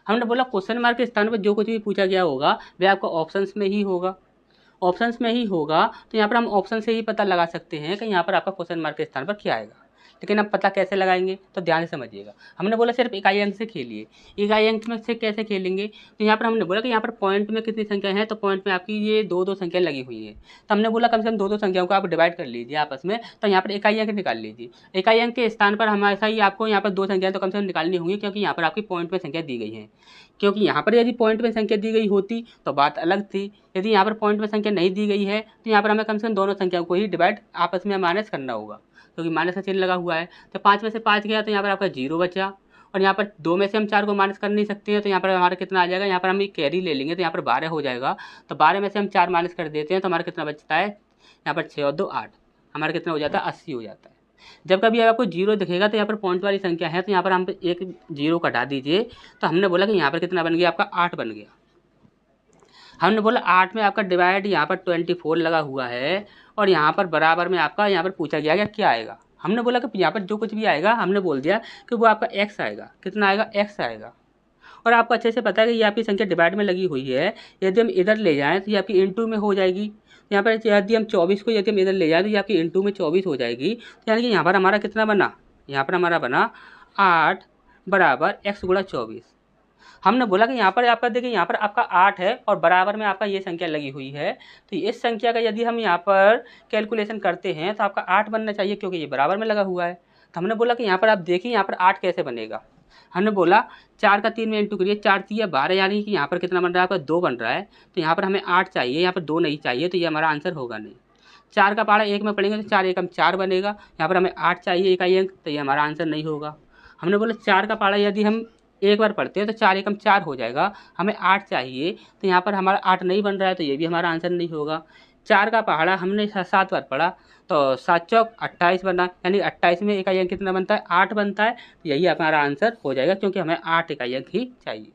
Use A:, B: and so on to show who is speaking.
A: हमने बोला question mark के स्थान पर जो कुछ भी पूछा गया होगा वह आपका ऑप्शंस में ही होगा, ऑप्शंस में ही होगा। तो यहाँ पर हम ऑप्शन से ही पता लगा सकते हैं कि यहाँ पर आपका क्वेश्चन मार्क के स्थान पर क्या आएगा। लेकिन अब पता कैसे लगाएंगे, तो ध्यान से समझिएगा। हमने बोला सिर्फ इकाई अंक से खेलिए, इकाई अंक में से कैसे खेलेंगे, तो यहाँ पर हमने बोला कि यहाँ पर पॉइंट में कितनी संख्या है, तो पॉइंट में आपकी ये दो दो संख्या लगी हुई है। तो हमने बोला कम से कम दो दो संख्याओं को आप डिवाइड कर लीजिए आपस में, तो यहाँ पर इकाई अंक निकाल लीजिए। इकाई अंक के स्थान पर हमेशा ही आपको यहाँ पर दो संख्याएं तो कम से कम निकालनी होंगी, क्योंकि यहाँ पर आपकी पॉइंट में संख्या दी गई है। क्योंकि यहाँ पर यदि पॉइंट में संख्या दी गई होती तो बात अलग थी। यदि यहाँ पर पॉइंट में संख्या नहीं दी गई है तो यहाँ पर हमें कम से कम दोनों संख्याओं को ही डिवाइड आपस में माइनस करना होगा, क्योंकि माइनस का चिन्ह लगा हुआ है। तो 5 में से 5 गया तो यहाँ पर आपका 0 बचा, और यहाँ पर 2 में से हम 4 को माइनस कर नहीं सकते हैं, तो यहाँ पर हमारा कितना आ जाएगा, यहाँ पर हम एक कैरी ले लेंगे तो यहाँ पर 12 हो जाएगा। तो 12 में से हम 4 माइनस कर देते हैं तो हमारा कितना बचता है, यहाँ पर 6 और 2 8, हमारा कितना हो जाता है 80 हो जाता है। जब कभी आपको 0 दिखेगा तो यहाँ पर पॉइंट वाली संख्या है, तो यहाँ पर हम एक 0 को हटा दीजिए। तो हमने बोला कि यहाँ पर कितना बन गया, आपका 8 बन गया। हमने बोला 8 में आपका डिवाइड यहाँ पर 24 लगा हुआ है, और यहाँ पर बराबर में आपका यहाँ पर पूछा गया क्या आएगा। हमने बोला कि यहाँ पर जो कुछ भी आएगा हमने बोल दिया कि वो आपका x आएगा। कितना आएगा, x आएगा। और आपको अच्छे से पता है कि ये आपकी संख्या डिवाइड में लगी हुई है, यदि हम इधर ले जाएँ तो ये आपकी इंटू में हो जाएगी। यहाँ पर यदि हम 24 को यदि हम इधर ले जाएँ तो ये आपकी इंटू में 24 हो जाएगी। तो यानी कि यहाँ पर हमारा कितना बना, यहाँ पर हमारा बना 8 बराबर x गुणा 24। हमने बोला कि यहाँ पर आपका देखिए यहाँ पर आपका 8 है और बराबर में आपका ये संख्या लगी हुई है। तो इस संख्या का यदि हम यहाँ पर कैलकुलेशन करते हैं तो आपका 8 बनना चाहिए, क्योंकि ये बराबर में लगा हुआ है। तो हमने बोला कि यहाँ पर आप देखिए यहाँ पर 8 कैसे बनेगा। हमने बोला 4 का 3 में इंटू करिए, 4 3 12, यानी कि यहाँ पर कितना बन रहा है, आपका 2 बन रहा है। तो यहाँ पर हमें 8 चाहिए, यहाँ पर 2 नहीं चाहिए, तो ये हमारा आंसर होगा नहीं। 4 का पहाड़ा 1 में पढ़ेंगे तो 4 एकम 4 बनेगा, यहाँ पर हमें 8 चाहिए इकाई अंक, तो ये हमारा आंसर नहीं होगा। हमने बोला 4 का पहाड़ा यदि हम एक बार पढ़ते हैं तो 4 एकम 4 हो जाएगा, हमें 8 चाहिए, तो यहाँ पर हमारा 8 नहीं बन रहा है, तो ये भी हमारा आंसर नहीं होगा। 4 का पहाड़ा हमने 7 बार पढ़ा तो 7 चौक 28 बना, यानी 28 में इकाई अंक कितना बनता है, 8 बनता है। तो यही हमारा आंसर हो जाएगा, क्योंकि हमें 8 इकाई अंक ही चाहिए।